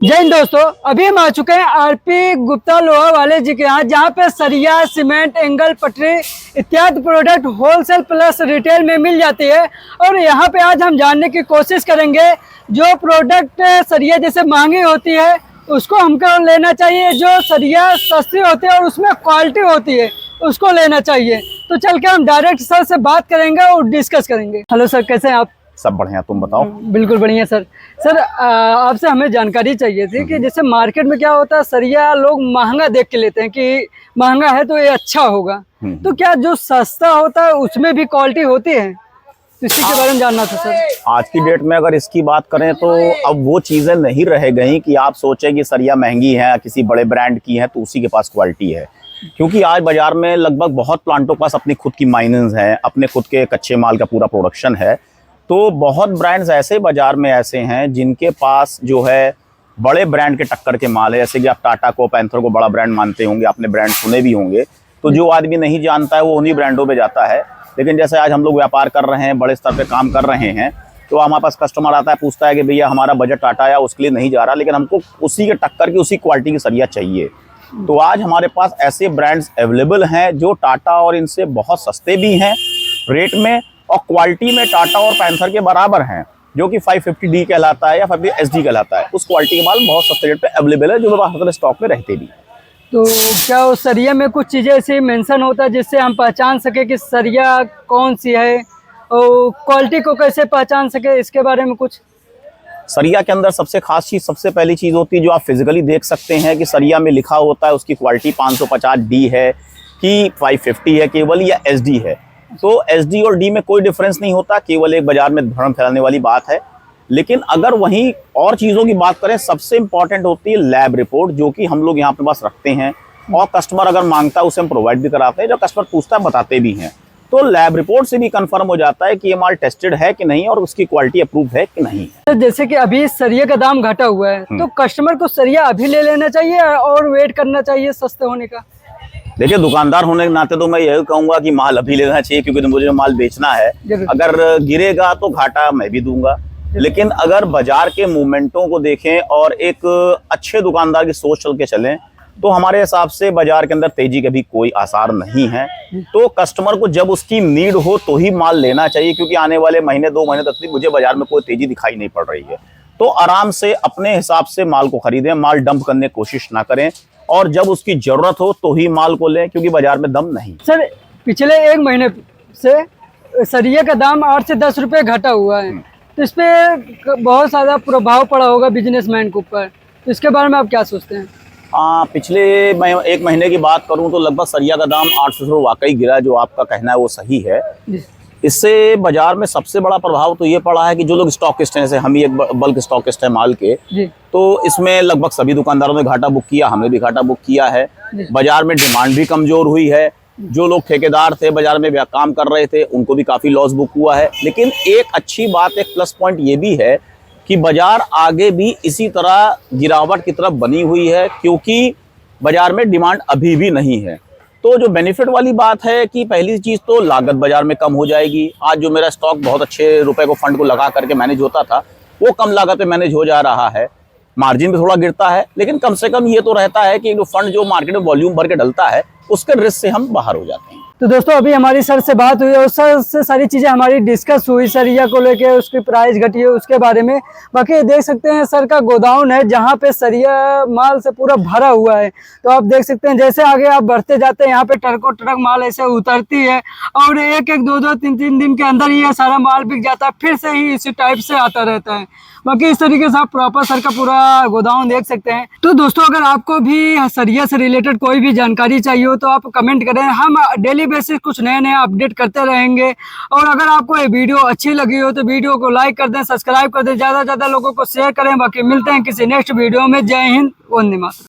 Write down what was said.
जय हिंद दोस्तों, अभी हम आ चुके हैं आरपी गुप्ता लोहा वाले जी के यहाँ, जहाँ पे सरिया, सीमेंट, एंगल, पटरी इत्यादि प्रोडक्ट होलसेल प्लस रिटेल में मिल जाती है। और यहाँ पे आज हम जानने की कोशिश करेंगे जो प्रोडक्ट सरिया जैसे महंगी होती है उसको हमको लेना चाहिए, जो सरिया सस्ती होती है और उसमें क्वालिटी होती है उसको लेना चाहिए। तो चल के हम डायरेक्ट सर से बात करेंगे और डिस्कस करेंगे। हेलो सर, कैसे हैं आप? सब बढ़िया, तुम बताओ। बिल्कुल बढ़िया सर। सर आपसे हमें जानकारी चाहिए थी कि जैसे मार्केट में क्या होता है, सरिया लोग महंगा देख के लेते हैं कि महंगा है तो ये अच्छा होगा, तो क्या जो सस्ता होता है उसमें भी क्वालिटी होती है? तो इसी के बारे में जानना था सर। आज की डेट में अगर इसकी बात करें तो अब वो चीज़ें नहीं रह गई कि आप सोचें कि सरिया महंगी है, किसी बड़े ब्रांड की है तो उसी के पास क्वालिटी है। क्योंकि आज बाजार में लगभग बहुत प्लांटों के पास अपनी खुद की माइनिंग है, अपने खुद के कच्चे माल का पूरा प्रोडक्शन है। तो बहुत ब्रांड्स ऐसे बाजार में ऐसे हैं जिनके पास जो है बड़े ब्रांड के टक्कर के माल है। जैसे कि आप टाटा को, पैंथर को बड़ा ब्रांड मानते होंगे, आपने ब्रांड सुने भी होंगे। तो जो आदमी नहीं जानता है वो उन्हीं ब्रांडों पे जाता है। लेकिन जैसे आज हम लोग व्यापार कर रहे हैं, बड़े स्तर पे काम कर रहे हैं, तो हमारे पास कस्टमर आता है, पूछता है कि भैया हमारा बजट टाटा या उसके लिए नहीं जा रहा, लेकिन हमको उसी के टक्कर की, उसी क्वालिटी की सरिया चाहिए। तो आज हमारे पास ऐसे ब्रांड्स अवेलेबल हैं जो टाटा और इनसे बहुत सस्ते भी हैं रेट में, और क्वालिटी में टाटा और पैंथर के बराबर हैं, जो कि 550D कहलाता है या 550SD कहलाता है। उस क्वालिटी के माल बहुत सस्ते रेट पे अवेलेबल है, जो मेरे स्टॉक में रहते भी। तो क्या उस सरिया में कुछ चीज़ें ऐसे मेंशन होता है जिससे हम पहचान सके कि सरिया कौन सी है, और क्वालिटी को कैसे पहचान सके, इसके बारे में कुछ? सरिया के अंदर सबसे खास चीज़, सबसे पहली चीज़ होती है जो आप फिजिकली देख सकते हैं कि सरिया में लिखा होता है उसकी क्वालिटी 550D है कि 550 है केवल, या SD है। तो SD और D में कोई डिफरेंस नहीं होता, केवल एक बाजार में भ्रम फैलाने वाली बात है। लेकिन अगर वहीं और चीज़ों की बात करें, सबसे इंपॉर्टेंट होती है लैब रिपोर्ट, जो कि हम लोग यहाँ पे पास रखते हैं, और कस्टमर अगर मांगता है उसे हम प्रोवाइड भी कराते हैं। जो कस्टमर पूछता है बताते भी हैं। तो लैब रिपोर्ट से भी कंफर्म हो जाता है कि ये माल टेस्टेड है कि नहीं और उसकी क्वालिटी अप्रूव है कि नहीं। तो जैसे कि अभी सरिया का दाम घटा हुआ है, तो कस्टमर को सरिया अभी ले लेना चाहिए और वेट करना चाहिए सस्ते होने का? देखिए, दुकानदार होने के नाते तो मैं यही कहूंगा कि माल अभी लेना चाहिए, क्योंकि मुझे माल बेचना है। अगर गिरेगा तो घाटा मैं भी दूंगा। लेकिन अगर बाजार के मूवमेंटों को देखें और एक अच्छे दुकानदार की सोच चल के चलें, तो हमारे हिसाब से बाजार के अंदर तेजी के भी कोई आसार नहीं है। तो कस्टमर को जब उसकी नीड हो तो ही माल लेना चाहिए, क्योंकि आने वाले महीने 2 महीने तक मुझे बाजार में कोई तेजी दिखाई नहीं पड़ रही है। तो आराम से अपने हिसाब से माल को खरीदें, माल डंप करने की कोशिश ना करें, और जब उसकी जरूरत हो तो ही माल को लें, क्योंकि बाजार में दम नहीं। सर, पिछले 1 महीने से सरिया का दाम 8 से 10 रुपए घटा हुआ है, तो इस पे बहुत ज्यादा प्रभाव पड़ा होगा बिजनेसमैन के ऊपर, तो इसके बारे में आप क्या सोचते हैं? पिछले 1 महीने की बात करूं तो लगभग सरिया का दाम 800 रुपये वाकई गिरा। जो आपका कहना है वो सही है। इससे बाजार में सबसे बड़ा प्रभाव तो ये पड़ा है कि जो लोग स्टॉकिस्ट हैं, जैसे हम ही एक बल्क स्टॉकिस्ट है माल के, तो इसमें लगभग सभी दुकानदारों ने घाटा बुक किया, हमने भी घाटा बुक किया है। बाजार में डिमांड भी कमजोर हुई है। जो लोग ठेकेदार थे, बाजार में काम कर रहे थे, उनको भी काफी लॉस बुक हुआ है। लेकिन एक अच्छी बात, एक प्लस पॉइंट ये भी है कि बाजार आगे भी इसी तरह गिरावट की तरफ बनी हुई है, क्योंकि बाजार में डिमांड अभी भी नहीं है। तो जो बेनिफिट वाली बात है कि पहली चीज़ तो लागत बाजार में कम हो जाएगी। आज जो मेरा स्टॉक बहुत अच्छे रुपए को फंड को लगा करके मैनेज होता था, वो कम लागत में मैनेज हो जा रहा है। मार्जिन भी थोड़ा गिरता है, लेकिन कम से कम ये तो रहता है कि जो फंड जो मार्केट में वॉल्यूम भर के डलता है, उसके रिस्क से हम बाहर हो जाते हैं। तो दोस्तों, अभी हमारी सर से बात हुई और सर से सारी चीज़ें हमारी डिस्कस हुई, सरिया को लेके, उसकी प्राइस घटी है उसके बारे में। बाकी देख सकते हैं सर का गोदाउन है जहाँ पे सरिया माल से पूरा भरा हुआ है। तो आप देख सकते हैं जैसे आगे आप बढ़ते जाते हैं, यहाँ पे ट्रकों ट्रक माल ऐसे उतरती है, और 1-1, 2-2, 3-3 दिन के अंदर ही ये सारा माल बिक जाता है, फिर से ही इसी टाइप से आता रहता है। बाकी इस तरीके से आप प्रॉपर सर का पूरा गोदाउन देख सकते हैं। तो दोस्तों, अगर आपको भी सरिया से रिलेटेड कोई भी जानकारी चाहिए हो तो आप कमेंट करें, हम डेली बेसिस कुछ नए नए अपडेट करते रहेंगे। और अगर आपको ये वीडियो अच्छी लगी हो तो वीडियो को लाइक कर दें, सब्सक्राइब कर दें, ज़्यादा से ज़्यादा लोगों को शेयर करें। बाकी मिलते हैं किसी नेक्स्ट वीडियो में। जय हिंद, वंदे मातरम।